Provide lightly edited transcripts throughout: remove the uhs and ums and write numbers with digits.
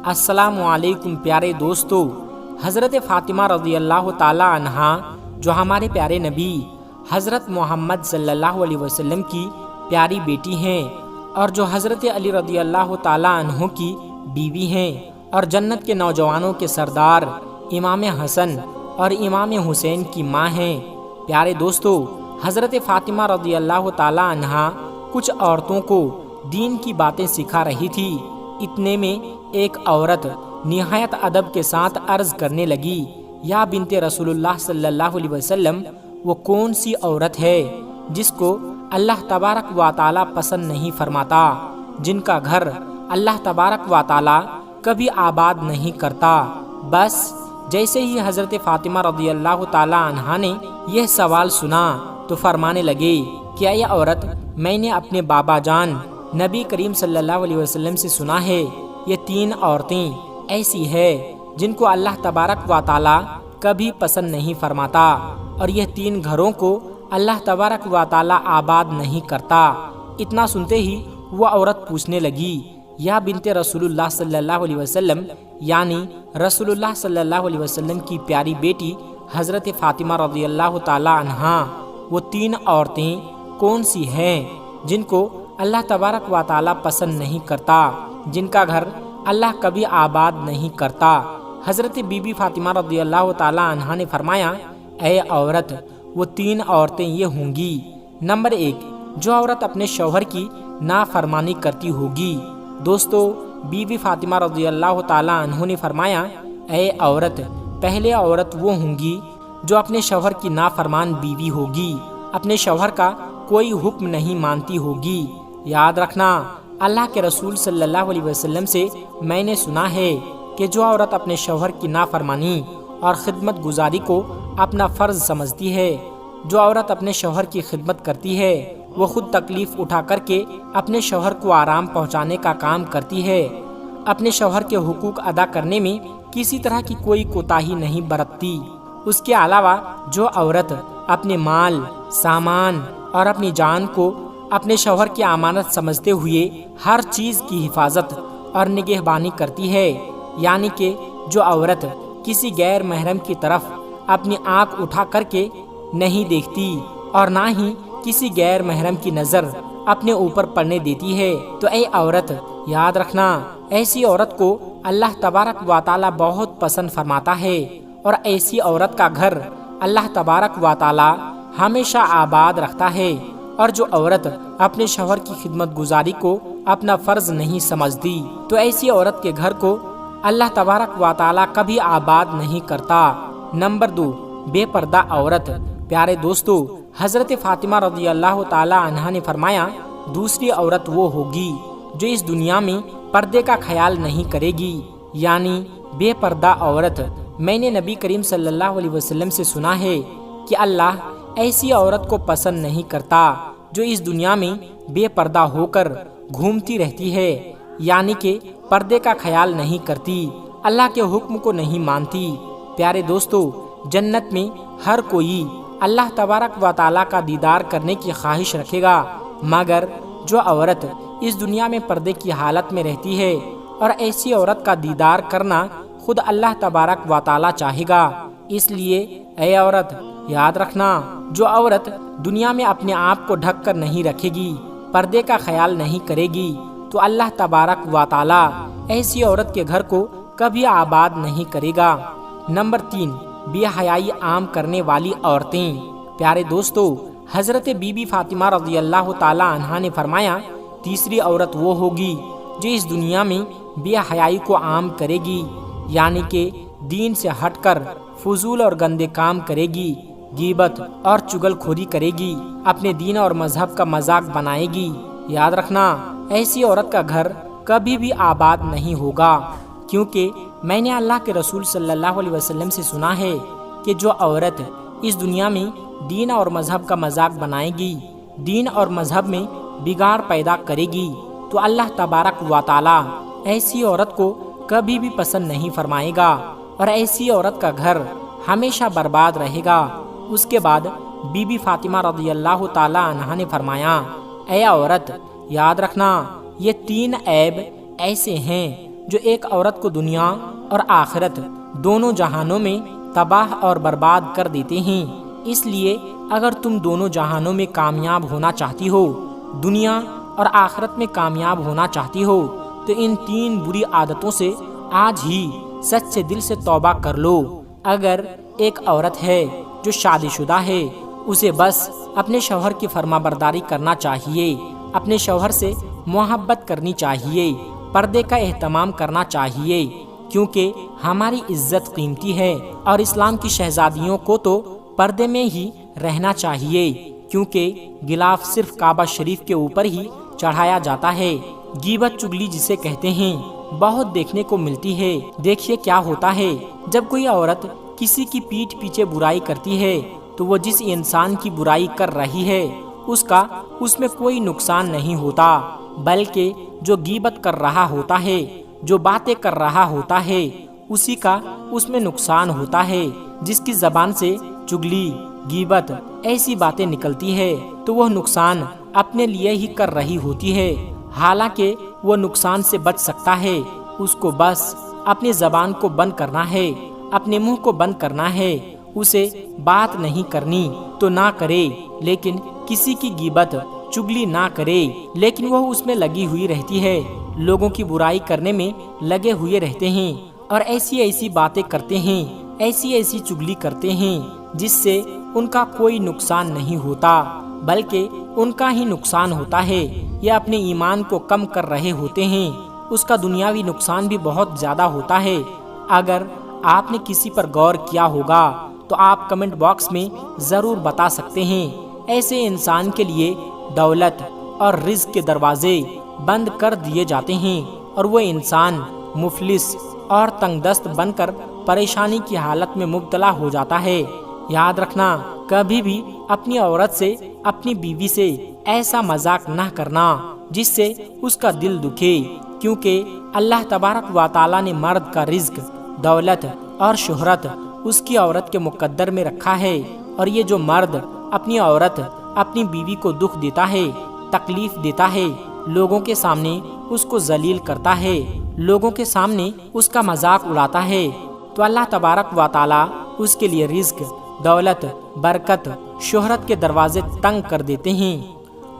السلام علیکم پیارے دوستو، حضرت فاطمہ رضی اللہ تعالی عنہا جو ہمارے پیارے نبی حضرت محمد صلی اللہ علیہ وسلم کی پیاری بیٹی ہیں اور جو حضرت علی رضی اللہ تعالی عنہ کی بیوی ہیں اور جنت کے نوجوانوں کے سردار امام حسن اور امام حسین کی ماں ہیں۔ پیارے دوستو، حضرت فاطمہ رضی اللہ تعالی عنہا کچھ عورتوں کو دین کی باتیں سکھا رہی تھی۔ اتنے میں ایک عورت نہایت ادب کے ساتھ عرض کرنے لگی، یا بنت رسول اللہ صلی اللہ علیہ وسلم، وہ کون سی عورت ہے جس کو اللہ تبارک و تعالی پسند نہیں فرماتا، جن کا گھر اللہ تبارک و تعالی کبھی آباد نہیں کرتا؟ بس جیسے ہی حضرت فاطمہ رضی اللہ تعالی عنہا نے یہ سوال سنا تو فرمانے لگے کہ اے عورت، میں نے اپنے بابا جان نبی کریم صلی اللہ علیہ وسلم سے سنا ہے، یہ 3 عورتیں ایسی ہے جن کو اللہ تبارک و تعالی کبھی پسند نہیں فرماتا، اور یہ 3 گھروں کو اللہ تبارک و تعالی آباد نہیں کرتا۔ اتنا سنتے ہی وہ عورت پوچھنے لگی، یا بنت رسول اللہ صلی اللہ علیہ وسلم، یعنی رسول اللہ صلی اللہ علیہ وسلم کی پیاری بیٹی حضرت فاطمہ رضی اللہ تعالی عنہا، وہ 3 عورتیں کون سی ہیں جن کو اللہ تبارک و تعالی پسند نہیں کرتا، جن کا گھر اللہ کبھی آباد نہیں کرتا؟ حضرت بی بی فاطمہ رضی اللہ تعالی عنہا نے فرمایا، اے عورت، وہ 3 عورتیں یہ ہوں گی۔ نمبر 1، جو عورت اپنے شوہر کی نافرمانی کرتی ہوگی۔ دوستو، بی بی فاطمہ رضی اللہ تعالی عنہ نے فرمایا، اے عورت، پہلے عورت وہ ہوں گی جو اپنے شوہر کی نافرمان بیوی ہوگی، اپنے شوہر کا کوئی حکم نہیں مانتی ہوگی۔ یاد رکھنا، اللہ کے رسول صلی اللہ علیہ وسلم سے میں نے سنا ہے کہ جو عورت اپنے شوہر کی نافرمانی اور خدمت گزاری کو اپنا فرض سمجھتی ہے، جو عورت اپنے شوہر کی خدمت کرتی ہے، وہ خود تکلیف اٹھا کر کے اپنے شوہر کو آرام پہنچانے کا کام کرتی ہے، اپنے شوہر کے حقوق ادا کرنے میں کسی طرح کی کوئی کوتاہی نہیں برتتی۔ اس کے علاوہ جو عورت اپنے مال، سامان اور اپنی جان کو اپنے شوہر کی امانت سمجھتے ہوئے ہر چیز کی حفاظت اور نگہبانی کرتی ہے، یعنی کہ جو عورت کسی غیر محرم کی طرف اپنی آنکھ اٹھا کر کے نہیں دیکھتی اور نہ ہی کسی غیر محرم کی نظر اپنے اوپر پڑنے دیتی ہے، تو اے عورت، یاد رکھنا، ایسی عورت کو اللہ تبارک و تعالی بہت پسند فرماتا ہے، اور ایسی عورت کا گھر اللہ تبارک و تعالی ہمیشہ آباد رکھتا ہے۔ اور جو عورت اپنے شوہر کی خدمت گزاری کو اپنا فرض نہیں سمجھتی، تو ایسی عورت کے گھر کو اللہ تبارک و تعالی کبھی آباد نہیں کرتا۔ نمبر 2، بے پردہ عورت۔ پیارے دوستو، حضرت فاطمہ رضی اللہ تعالی عنہا نے فرمایا، دوسری عورت وہ ہوگی جو اس دنیا میں پردے کا خیال نہیں کرے گی، یعنی بے پردہ عورت۔ میں نے نبی کریم صلی اللہ علیہ وسلم سے سنا ہے کہ اللہ ایسی عورت کو پسند نہیں کرتا جو اس دنیا میں بے پردہ ہو کر گھومتی رہتی ہے، یعنی کہ پردے کا خیال نہیں کرتی، اللہ کے حکم کو نہیں مانتی۔ پیارے دوستو، جنت میں ہر کوئی اللہ تبارک و تعالیٰ کا دیدار کرنے کی خواہش رکھے گا، مگر جو عورت اس دنیا میں پردے کی حالت میں رہتی ہے، اور ایسی عورت کا دیدار کرنا خود اللہ تبارک و تعالیٰ چاہے گا۔ اس لیے اے عورت، یاد رکھنا، جو عورت دنیا میں اپنے آپ کو ڈھک کر نہیں رکھے گی، پردے کا خیال نہیں کرے گی، تو اللہ تبارک و تعالیٰ ایسی عورت کے گھر کو کبھی آباد نہیں کرے گا۔ نمبر 3، بے حیائی عام کرنے والی عورتیں۔ پیارے دوستو، حضرت بی بی فاطمہ رضی اللہ تعالی عنہا نے فرمایا، تیسری عورت وہ ہوگی جو اس دنیا میں بے حیائی کو عام کرے گی، یعنی کہ دین سے ہٹ کر فضول اور گندے کام کرے گی، غیبت اور چغل خوری کرے گی، اپنے دین اور مذہب کا مذاق بنائے گی۔ یاد رکھنا، ایسی عورت کا گھر کبھی بھی آباد نہیں ہوگا، کیونکہ میں نے اللہ کے رسول صلی اللہ علیہ وسلم سے سنا ہے کہ جو عورت اس دنیا میں دین اور مذہب کا مذاق بنائے گی، دین اور مذہب میں بگاڑ پیدا کرے گی، تو اللہ تبارک و تعالی ایسی عورت کو کبھی بھی پسند نہیں فرمائے گا، اور ایسی عورت کا گھر ہمیشہ برباد رہے گا۔ اس کے بعد بی بی فاطمہ رضی اللہ تعالی عنہا نے فرمایا، اے عورت، یاد رکھنا، یہ 3 عیب ایسے ہیں جو ایک عورت کو دنیا اور آخرت دونوں جہانوں میں تباہ اور برباد کر دیتے ہیں۔ اس لیے اگر تم دونوں جہانوں میں کامیاب ہونا چاہتی ہو، دنیا اور آخرت میں کامیاب ہونا چاہتی ہو، تو ان 3 بری عادتوں سے آج ہی سچے دل سے توبہ کر لو۔ اگر ایک عورت ہے جو شادی شدہ ہے، اسے بس اپنے شوہر کی فرما برداری کرنا چاہیے، اپنے شوہر سے محبت کرنی چاہیے، پردے کا اہتمام کرنا چاہیے، کیونکہ ہماری عزت قیمتی ہے اور اسلام کی شہزادیوں کو تو پردے میں ہی رہنا چاہیے، کیونکہ غلاف صرف کعبہ شریف کے اوپر ہی چڑھایا جاتا ہے۔ غیبت چگلی جسے کہتے ہیں بہت دیکھنے کو ملتی ہے۔ دیکھیے کیا ہوتا ہے، جب کوئی عورت کسی کی پیٹھ پیچھے برائی کرتی ہے تو وہ جس انسان کی برائی کر رہی ہے اس میں کوئی نقصان نہیں ہوتا، بلکہ جو غیبت کر رہا ہوتا ہے، جو باتیں کر رہا ہوتا ہے، اسی کا اس میں نقصان ہوتا ہے۔ جس کی زبان سے چگلی، غیبت ایسی باتیں نکلتی ہے تو وہ نقصان اپنے لیے ہی کر رہی ہوتی ہے، حالانکہ وہ نقصان سے بچ سکتا ہے۔ اس کو بس اپنی زبان کو بند کرنا ہے، اپنے منہ کو بند کرنا ہے۔ اسے بات نہیں کرنی تو نہ کرے، لیکن کسی کی غیبت چگلی نہ کرے، لیکن وہ اس میں لگی ہوئی رہتی ہے، لوگوں کی برائی کرنے میں لگے ہوئے رہتے ہیں اور ایسی باتیں کرتے ہیں، ایسی چگلی کرتے ہیں جس سے ان کا کوئی نقصان نہیں ہوتا بلکہ ان کا ہی نقصان ہوتا ہے۔ یہ اپنے ایمان کو کم کر رہے ہوتے ہیں، اس کا دنیاوی نقصان بھی بہت زیادہ ہوتا ہے۔ اگر آپ نے کسی پر غور کیا ہوگا تو آپ کمنٹ باکس میں ضرور بتا سکتے ہیں۔ ایسے انسان کے لیے دولت اور رزق کے دروازے بند کر دیے جاتے ہیں اور وہ انسان مفلس اور تنگ دست بن کر پریشانی کی حالت میں مبتلا ہو جاتا ہے۔ یاد رکھنا، کبھی بھی اپنی عورت سے، اپنی بیوی سے ایسا مذاق نہ کرنا جس سے اس کا دل دکھے، کیونکہ اللہ تبارک و تعالیٰ نے مرد کا رزق، دولت اور شہرت اس کی عورت کے مقدر میں رکھا ہے، اور یہ جو مرد اپنی عورت، اپنی بیوی کو دکھ دیتا ہے، تکلیف دیتا ہے، لوگوں کے سامنے اس کو ذلیل کرتا ہے، لوگوں کے سامنے اس کا مذاق اڑاتا ہے، تو اللہ تبارک و تعالیٰ اس کے لیے رزق، دولت، برکت، شہرت کے دروازے تنگ کر دیتے ہیں۔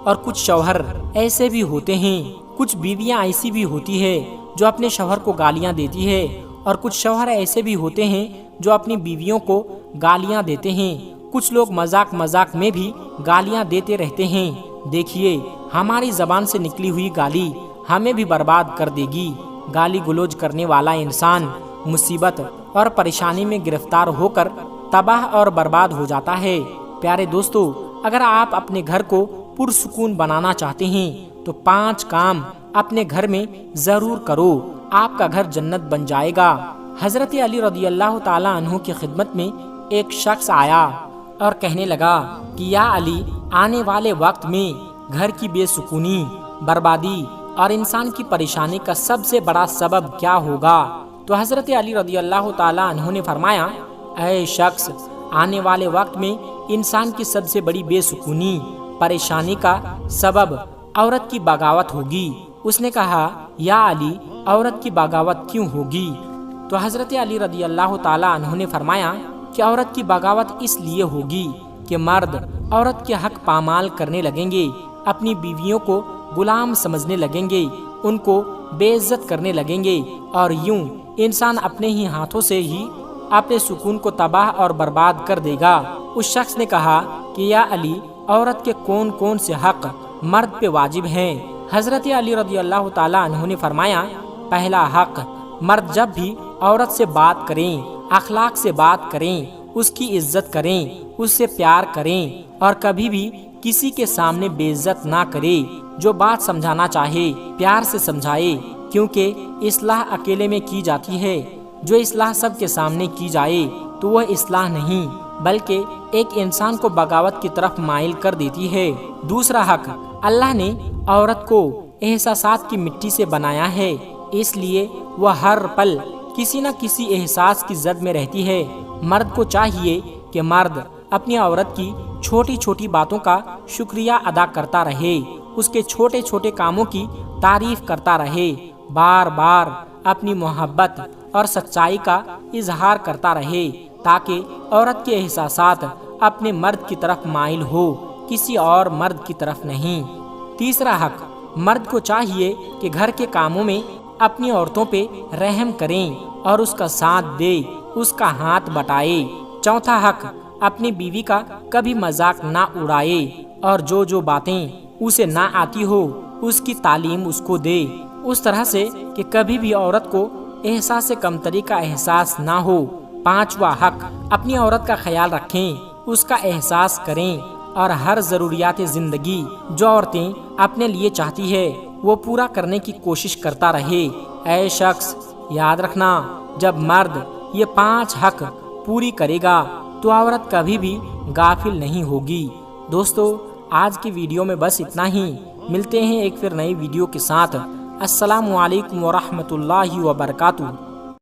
اور کچھ شوہر ایسے بھی ہوتے ہیں، کچھ بیویاں ایسی بھی ہوتی ہے جو اپنے شوہر کو گالیاں دیتی ہے، اور کچھ شوہر ایسے بھی ہوتے ہیں جو اپنی بیویوں کو گالیاں دیتے ہیں۔ کچھ لوگ مذاق میں بھی گالیاں دیتے رہتے ہیں۔ دیکھیے، ہماری زبان سے نکلی ہوئی گالی ہمیں بھی برباد کر دے گی۔ گالی گلوچ کرنے والا انسان مصیبت اور پریشانی میں گرفتار ہو کر تباہ اور برباد ہو جاتا ہے۔ پیارے دوستو، اگر آپ اپنے گھر کو پرسکون بنانا چاہتے ہیں تو 5 کام اپنے گھر میں ضرور کرو، آپ کا گھر جنت بن جائے گا۔ حضرت علی رضی اللہ تعالی عنہ کی خدمت میں ایک شخص آیا اور کہنے لگا کہ یا علی، آنے والے وقت میں گھر کی بے سکونی، بربادی اور انسان کی پریشانی کا سب سے بڑا سبب کیا ہوگا؟ تو حضرت علی رضی اللہ تعالی عنہ نے فرمایا، اے شخص، آنے والے وقت میں انسان کی سب سے بڑی بے سکونی، پریشانی کا سبب عورت کی بغاوت ہوگی۔ اس نے کہا، یا علی، عورت کی بغاوت کیوں ہوگی؟ تو حضرت علی رضی اللہ تعالی عنہ نے فرمایا کہ عورت کی بغاوت اس لیے ہوگی کہ مرد عورت کے حق پامال کرنے لگیں گے، اپنی بیویوں کو غلام سمجھنے لگیں گے، ان کو بے عزت کرنے لگیں گے، اور یوں انسان اپنے ہی ہاتھوں سے ہی اپنے سکون کو تباہ اور برباد کر دے گا۔ اس شخص نے کہا کہ یا علی، عورت کے کون کون سے حق مرد پہ واجب ہیں؟ حضرت علی رضی اللہ تعالی عنہ نے فرمایا، پہلا حق، مرد جب بھی عورت سے بات کریں، اخلاق سے بات کریں، اس کی عزت کریں، اس سے پیار کریں، اور کبھی بھی کسی کے سامنے بے عزت نہ کرے۔ جو بات سمجھانا چاہے پیار سے سمجھائے، کیونکہ اصلاح اکیلے میں کی جاتی ہے۔ جو اصلاح سب کے سامنے کی جائے تو وہ اصلاح نہیں، بلکہ ایک انسان کو بغاوت کی طرف مائل کر دیتی ہے۔ دوسرا حق، اللہ نے عورت کو احساسات کی مٹی سے بنایا ہے، اس لیے وہ ہر پل کسی نہ کسی احساس کی زد میں رہتی ہے۔ مرد کو چاہیے کہ مرد اپنی عورت کی چھوٹی چھوٹی باتوں کا شکریہ ادا کرتا رہے، اس کے چھوٹے چھوٹے کاموں کی تعریف کرتا رہے، بار بار اپنی محبت اور سچائی کا اظہار کرتا رہے تاکہ عورت کے احساسات اپنے مرد کی طرف مائل ہو، کسی اور مرد کی طرف نہیں۔ تیسرا حق، مرد کو چاہیے کہ گھر کے کاموں میں اپنی عورتوں پہ رحم کریں اور اس کا ساتھ دے، اس کا ہاتھ بٹائے۔ چوتھا حق، اپنی بیوی کا کبھی مذاق نہ اڑائے اور جو باتیں اسے نہ آتی ہو اس کی تعلیم اس کو دے، اس طرح سے کہ کبھی بھی عورت کو احساس کمتری کا احساس نہ ہو۔ پانچواں حق، اپنی عورت کا خیال رکھیں، اس کا احساس کریں اور ہر ضروریات زندگی جو عورتیں اپنے لیے چاہتی ہے وہ پورا کرنے کی کوشش کرتا رہے۔ اے شخص، یاد رکھنا، جب مرد یہ 5 حق پوری کرے گا تو عورت کبھی بھی غافل نہیں ہوگی۔ دوستو، آج کی ویڈیو میں بس اتنا ہی، ملتے ہیں ایک پھر نئی ویڈیو کے ساتھ۔ السلام علیکم ورحمۃ اللہ وبرکاتہ۔